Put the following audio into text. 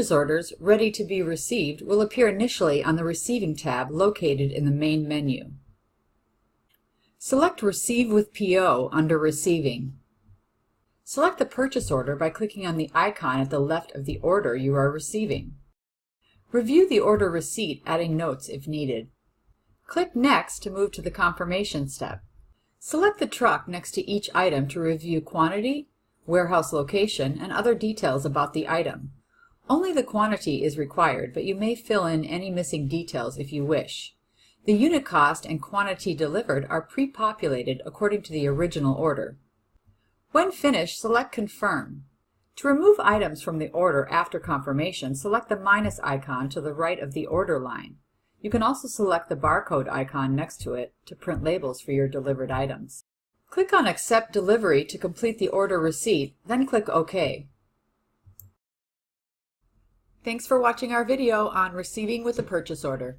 purchase orders ready to be received will appear initially on the Receiving tab located in the main menu. Select Receive with PO under Receiving. Select the purchase order by clicking on the icon at the left of the order you are receiving. Review the order receipt, adding notes if needed. Click Next to move to the confirmation step. Select the truck next to each item to review quantity, warehouse location, and other details about the item. Only the quantity is required, but you may fill in any missing details if you wish. The unit cost and quantity delivered are pre-populated according to the original order. When finished, select Confirm. To remove items from the order after confirmation, select the minus icon to the right of the order line. You can also select the barcode icon next to it to print labels for your delivered items. Click on Accept Delivery to complete the order receipt, then click OK. Thanks for watching our video on receiving with a purchase order.